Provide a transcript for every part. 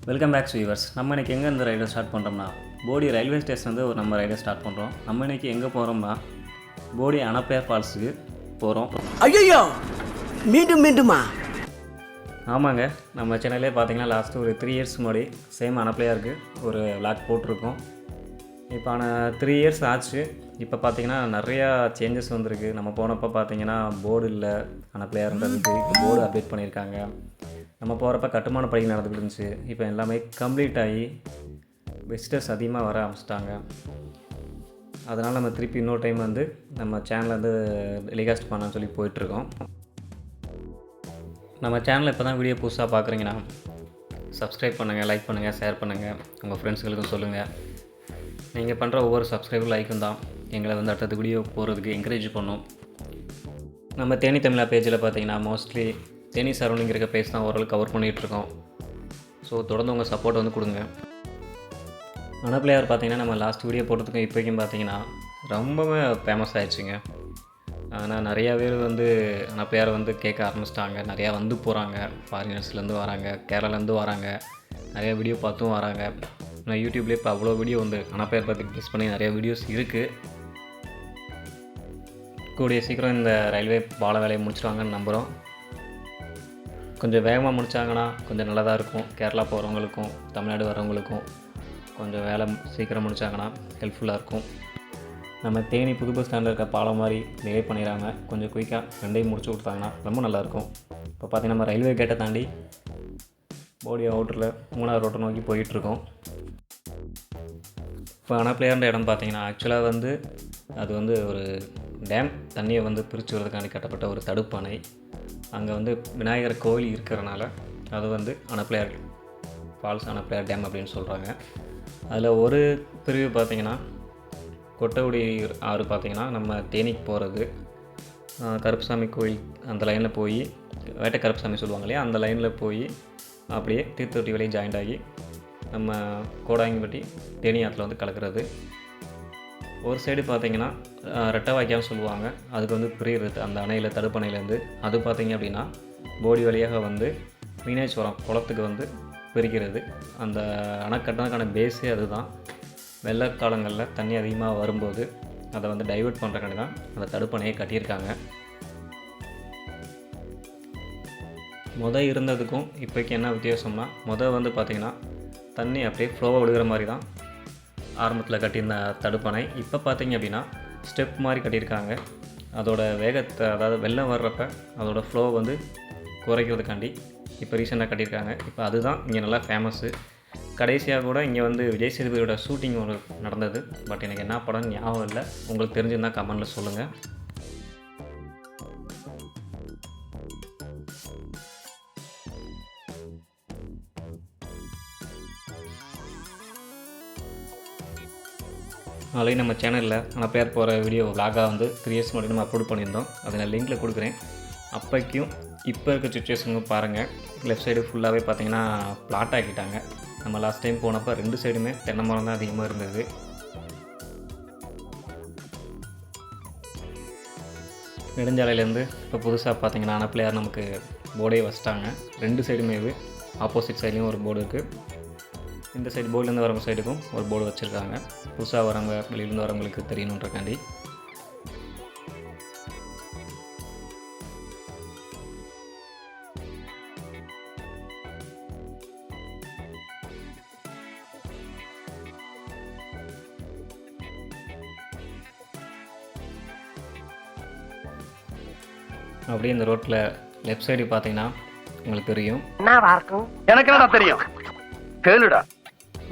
Welcome back viewers. நம்ம இன்றைக்கி எங்கே இந்த ரைடை ஸ்டார்ட் பண்ணுறோம்னா, போடி ரயில்வே ஸ்டேஷன் வந்து நம்ம ரைடை ஸ்டார்ட் பண்ணுறோம். நம்ம இன்றைக்கி எங்கே போகிறோம்னா, போடி அனப்பேர் ஃபால்ஸுக்கு போகிறோம். ஐயோ மீண்டும் மீண்டுமா? ஆமாங்க, நம்ம சேனல்லே பார்த்தீங்கன்னா லாஸ்ட்டு ஒரு 3 இயர்ஸ் முன்னாடி சேம் அனப்பேருக்கு ஒரு விளாக் போட்டிருக்கோம். இப்போ 3 இயர்ஸ் ஆச்சு. இப்போ பார்த்தீங்கன்னா நிறையா சேஞ்சஸ் வந்திருக்கு. நம்ம போனப்போ பார்த்தீங்கன்னா போர்டு இல்லை, அனப்பேர்ன்றதுக்கு போர்டு அப்டேட் பண்ணியிருக்காங்க. நம்ம போகிறப்ப கட்டுமான பணிகள் நடந்துகிட்டு இருந்துச்சு. இப்போ எல்லாமே கம்ப்ளீட் ஆகி விசிட்டர்ஸ் அதிகமாக வர ஆரம்பிச்சிட்டாங்க. அதனால் நம்ம திருப்பி இன்னொரு டைம் வந்து நம்ம சேனலை வந்து டெலிகாஸ்ட் பண்ணலான்னு சொல்லி போயிட்டுருக்கோம். நம்ம சேனலில் இப்போ தான் வீடியோ புதுசாக பார்க்குறீங்கன்னா சப்ஸ்கிரைப் பண்ணுங்கள், லைக் பண்ணுங்கள், ஷேர் பண்ணுங்கள், உங்கள் ஃப்ரெண்ட்ஸுகளுக்கும் சொல்லுங்கள். நீங்கள் பண்ணுற ஒவ்வொரு சப்ஸ்கிரைபர் லைக்கும் தான் எங்களை வந்து அடுத்தது வீடியோ போகிறதுக்கு என்கரேஜ் பண்ணும். நம்ம தேனி தமிழா பேஜில் பார்த்தீங்கன்னா மோஸ்ட்லி தேனி சரௌண்டிங் இருக்க பேஜ் தான் ஓரளவுக்கு கவர் பண்ணிகிட்ருக்கோம். ஸோ தொடர்ந்து உங்கள் சப்போர்ட் வந்து கொடுங்க. அனப்பேர் பார்த்தீங்கன்னா நம்ம லாஸ்ட் வீடியோ போட்டதுக்கும் இப்போக்கும் பார்த்தீங்கன்னா ரொம்பவே ஃபேமஸ் ஆகிடுச்சுங்க. ஆனால் நிறையா பேர் வந்து அனப்பேரை வந்து கேட்க ஆரம்பிச்சிட்டாங்க. நிறையா வந்து போகிறாங்க, ஃபாரினர்ஸ்லேருந்து வராங்க, கேரளாலேருந்து வராங்க, நிறையா வீடியோ பார்த்தும் வராங்க. நான் யூடியூப்லேயே இப்போ அவ்வளோ வீடியோ வந்து அனப்பேர் பற்றி ப்ரெஸ் பண்ணி நிறையா வீடியோஸ் இருக்குது. கூடிய சீக்கிரம் இந்த ரயில்வே பால வேலையை முடிச்சிடுவாங்கன்னு நம்புகிறோம். கொஞ்சம் வேகமாக முடித்தாங்கன்னா கொஞ்சம் நல்லதாக இருக்கும். கேரளா போகிறவங்களுக்கும் தமிழ்நாடு வரவங்களுக்கும் கொஞ்சம் வேலை சீக்கிரம் முடித்தாங்கன்னா ஹெல்ப்ஃபுல்லாக இருக்கும். நம்ம தேனி புது பஸ் ஸ்டாண்டில் இருக்க பாலம் மாதிரி டிலே பண்ணிடுறாங்க. கொஞ்சம் குயிக்காக ரெண்டையும் முடிச்சு கொடுத்தாங்கன்னா ரொம்ப நல்லாயிருக்கும். இப்போ பார்த்தீங்கன்னா நம்ம ரயில்வே கேட்டை தாண்டி போடி அவுட்டரில் 3வது ரோட்டை நோக்கி போயிட்டுருக்கோம். இப்போ அனப்பேர்ன்ற இடம் பார்த்தீங்கன்னா ஆக்சுவலாக வந்து அது வந்து ஒரு டேம், தண்ணியை வந்து பிரித்து வரதுக்காண்டி கட்டப்பட்ட ஒரு தடுப்பணை. அங்கே வந்து விநாயகர் கோவில் இருக்கிறனால அது வந்து அனப்பேர் ஃபால்ஸ், அனப்பேர் டேம் அப்படின்னு சொல்கிறாங்க. அதில் ஒரு பிரிவு பார்த்திங்கன்னா கொட்டகுடி ஆறு பார்த்திங்கன்னா நம்ம தேனிக்கு போகிறது, கருப்புசாமி கோயில் அந்த லைனில் போய் வேட்டை கருப்புசாமி சொல்லுவாங்க இல்லையா, அந்த லைனில் போய் அப்படியே தீர்த்தொட்டி வழியும் ஜாயிண்ட் ஆகி நம்ம கோடாங்கிப்பட்டி தேனி ஆற்றுல வந்து கலக்கிறது. ஒரு சைடு பார்த்திங்கன்னா ரெட்டை வாய்க்கான்னு சொல்லுவாங்க, அதுக்கு வந்து பிரிகிறது அந்த அணையில், தடுப்பணையிலேருந்து. அது பார்த்திங்க அப்படின்னா போடி வழியாக வந்து மீனாட்சிபுரம் குளத்துக்கு வந்து பிரிக்கிறது. அந்த அணை கட்டினதுக்கான பேஸே அதுதான். வெள்ளக்காலங்களில் தண்ணி அதிகமாக வரும்போது அதை வந்து டைவெர்ட் பண்ணுறக்காண்டி தான் அந்த தடுப்பணையை கட்டியிருக்காங்க. இருந்ததுக்கும் இப்போக்கு என்ன வித்தியாசம்னா, வந்து பார்த்திங்கன்னா தண்ணி அப்படியே ஃப்ளோவாக விழுகிற மாதிரி தான் ஆரம்பத்தில் கட்டியிருந்த தடுப்பணை. இப்போ பார்த்திங்க அப்படின்னா ஸ்டெப் மாதிரி கட்டியிருக்காங்க. அதோட வேகத்தை, அதாவது வெள்ளம் வர்றப்ப அதோடய ஃப்ளோ வந்து குறைக்கிறதுக்காண்டி இப்போ ரீசெண்டாக கட்டியிருக்காங்க. இப்போ அதுதான் இங்கே நல்லா ஃபேமஸ்ஸு. கடைசியாக கூட இங்கே வந்து விஜய் சேதுபதியோட ஷூட்டிங் ஒன்று நடந்தது. பட் எனக்கு என்ன படம்னு ஞாபகம் இல்லை. உங்களுக்கு தெரிஞ்சிருந்தால் கமெண்டில் சொல்லுங்கள். ஆல்ரெடி நம்ம சேனலில் அனப்பேர் போகிற வீடியோ விளாகாக வந்து 3 இயர்ஸ் முன்னாடி நம்ம அப்லோட் பண்ணியிருந்தோம். அதை நான் லிங்கில் கொடுக்குறேன். அப்போக்கும் இப்போ இருக்க சுச்சுவேஷனும் பாருங்கள். லெஃப்ட் சைடு ஃபுல்லாகவே பார்த்திங்கன்னா பிளாட் ஆக்கிட்டாங்க. நம்ம லாஸ்ட் டைம் போனப்போ 2 சைடுமே தென்னை மரம் தான் அதிகமாக இருந்தது. நெடுஞ்சாலையிலேருந்து இப்போ புதுசாக பார்த்திங்கன்னா அனப்பேர் நமக்கு போர்டே வச்சிட்டாங்க. 2 சைடுமே ஆப்போசிட் சைட்லேயும் ஒரு போர்டு இருக்குது. இந்த சைடு போர்டிலேருந்து வரவங்க சைடுக்கும் ஒரு போர்டு வச்சுருக்காங்க. புதுசாக வரவங்க, வெளியிலேருந்து வரவங்களுக்கு தெரியணுன்றக்காண்டி. அப்படியே இந்த ரோட்டில் லெஃப்ட் சைடு பார்த்தீங்கன்னா உங்களுக்கு தெரியும், எனக்கு என்ன தெரியும், கேளுடா.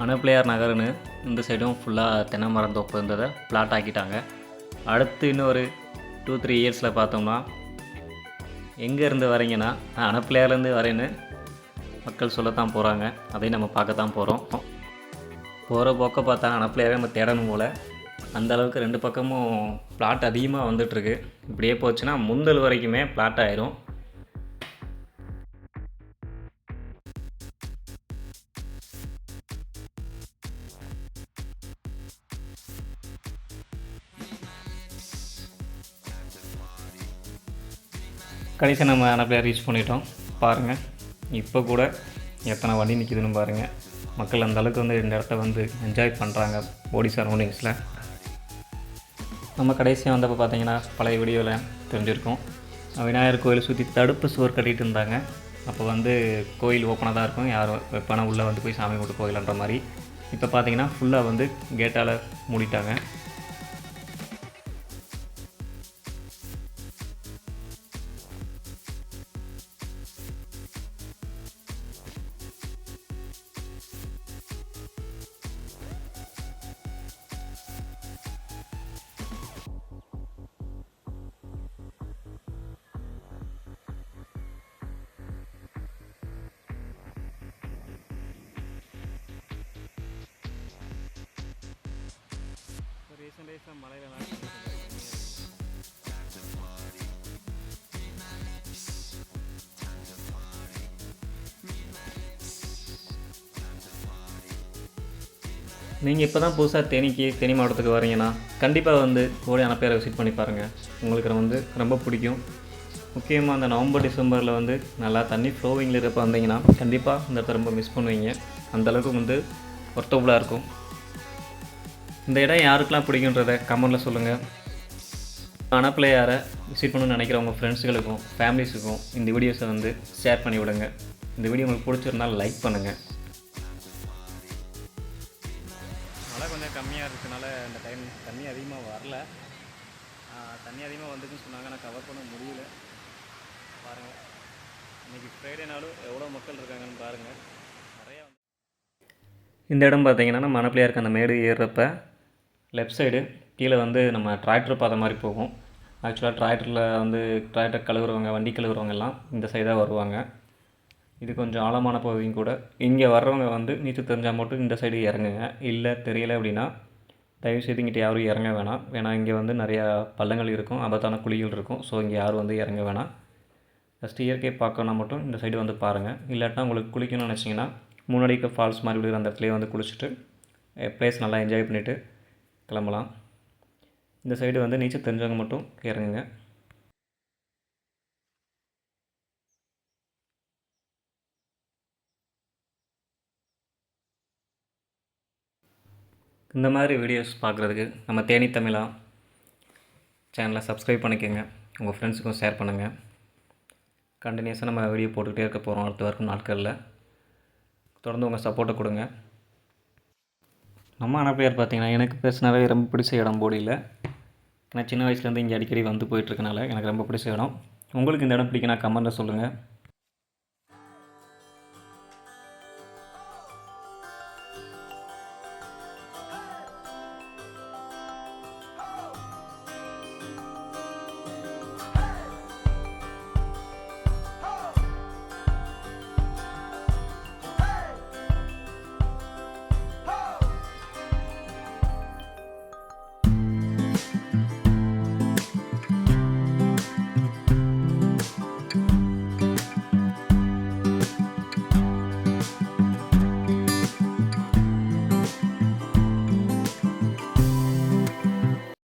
அனப்பேர் நகர்னு இந்த சைடும் ஃபுல்லாக தென்னை மரம் தோப்பு இருந்ததை பிளாட் ஆக்கிட்டாங்க. அடுத்து இன்னொரு 2-3 இயர்ஸில் பார்த்தோம்னா எங்கேருந்து வரீங்கன்னா அனப்பேர்லேருந்து வரேன்னு மக்கள் சொல்லத்தான் போகிறாங்க. அதையும் நம்ம பார்க்கத்தான் போகிறோம். போகிற போக்க பார்த்தா அனப்பேரை நம்ம தேடணும் போல். அந்தளவுக்கு 2 பக்கமும் பிளாட் அதிகமாக வந்துட்டுருக்கு. இப்படியே போச்சுன்னா முந்தல் வரைக்குமே பிளாட் ஆயிரும். கடைசியாக நம்ம அனப்பேர் ரீச் பண்ணிட்டோம். பாருங்கள் இப்போ கூட எத்தனை வண்டி நிற்கிதுன்னு பாருங்கள். மக்கள் அந்த அளவுக்கு வந்து இந்த இடத்த வந்து என்ஜாய் பண்ணுறாங்க போடி சரௌண்டிங்ஸில். நம்ம கடைசியாக வந்தப்போ பார்த்தீங்கன்னா பழைய வீடியோவில் தெரிஞ்சிருக்கோம், விநாயகர் கோயில் சுற்றி தடுப்பு சுவர் கட்டிகிட்டு இருந்தாங்க. அப்போ வந்து கோயில் ஓப்பனாக தான் இருக்கும், யாரும் எப்போனா உள்ளே வந்து போய் சாமி கும்பிட்டு போயிடலான்ற மாதிரி. இப்போ பார்த்தீங்கன்னா ஃபுல்லாக வந்து கேட்டால் மூடிட்டாங்க. ரீசெண்டாக மலையில நீங்கள் இப்போ தான் புதுசாக தேனி மாவட்டத்துக்கு வரீங்கன்னா கண்டிப்பாக வந்து கோடி அணப்பேரை விசிட் பண்ணி பாருங்கள். உங்களுக்கு வந்து ரொம்ப பிடிக்கும். முக்கியமாக அந்த நவம்பர் டிசம்பரில் வந்து நல்லா தண்ணி ஃப்ளோவிங்கில் இருப்ப வந்தீங்கன்னா கண்டிப்பாக இந்த இடத்த ரொம்ப மிஸ் பண்ணுவீங்க. அந்தளவுக்கு வந்து ஒர்த்தபுளாக இருக்கும். இந்த இடம் யாருக்கெல்லாம் பிடிக்குன்றத கமெண்டில் சொல்லுங்கள். அணப்பிள்ளையாரை விசிட் பண்ணணும்னு நினைக்கிற உங்கள் ஃப்ரெண்ட்ஸுகளுக்கும் ஃபேமிலிஸுக்கும் இந்த வீடியோஸை வந்து ஷேர் பண்ணி விடுங்க. இந்த வீடியோ உங்களுக்கு பிடிச்சிருந்தால் லைக் பண்ணுங்கள். மழை கொஞ்சம் கம்மியாக இருக்கிறதுனால இந்த டைம் தண்ணி அதிகமாக வரல. தண்ணி அதிகமாக வந்துச்சுன்னு சொன்னாங்க, நான் கவர் பண்ண முடியல. பாருங்கள், இன்றைக்கி ஃப்ரைடேனாலும் எவ்வளோ மக்கள் இருக்காங்கன்னு பாருங்கள். நிறையா இந்த இடம் பார்த்தீங்கன்னா நம்ம அணப்பிள்ளையாருக்கு அந்த மேடு ஏறுறப்ப லெஃப்ட் சைடு கீழே வந்து நம்ம டிராக்டர் பாதை மாதிரி போகும். ஆக்சுவலாக டிராக்டர் கழுவுறவங்க, வண்டி கழுவுறவங்க எல்லாம் இந்த சைடாக வருவாங்க. இது கொஞ்சம் ஆழமான பகுதியும் கூட. இங்கே வர்றவங்க வந்து நீச்சல் தெரிஞ்சால் மட்டும் இந்த சைடு இறங்குங்க. இல்லை தெரியலை அப்படின்னா தயவுசெய்து இங்கிட்ட யாரும் இறங்க வேணாம். ஏன்னா இங்கே வந்து நிறையா பள்ளங்கள் இருக்கும், ஆபத்தான குழிகள் இருக்கும். ஸோ இங்கே யாரும் வந்து இறங்க வேணாம். ஃபஸ்ட்டு இயற்கையை பார்க்கணுன்னா மட்டும் இந்த சைடு வந்து பாருங்கள். இல்லாட்டினா உங்களுக்கு குளிக்கணும்னு நினச்சிங்கன்னா முன்னாடிக்கு ஃபால்ஸ் மாதிரி விடுற அந்த இடத்துலையே வந்து குளிச்சுட்டு ப்ளேஸ் நல்லா என்ஜாய் பண்ணிவிட்டு கிளம்பலாம். இந்த சைடு வந்து நீச்சல் தெரிஞ்சவங்க மட்டும் இறங்குங்க. இந்த மாதிரி வீடியோஸ் பார்க்குறதுக்கு நம்ம தேனி தமிழா சேனலை சப்ஸ்கிரைப் பண்ணிக்கோங்க. உங்கள் ஃப்ரெண்ட்ஸுக்கும் ஷேர் பண்ணுங்கள். கண்டினியூஸாக நம்ம வீடியோ போட்டுக்கிட்டே இருக்க போகிறோம் அடுத்த வரைக்கும் நாட்களில். தொடர்ந்து உங்கள் சப்போர்ட்டை கொடுங்க. நம்ம அணப்பிள்ளையார் பார்த்திங்கன்னா எனக்கு பேசினாவே ரொம்ப பிடிச்ச இடம் போடியில். நான் சின்ன வயசுலேருந்து இங்கே அடிக்கடி வந்து போயிட்டுருக்கனால எனக்கு ரொம்ப பிடிச்ச இடம். உங்களுக்கு இந்த இடம் பிடிக்குன்னா கமெண்ட்டில் சொல்லுங்கள்.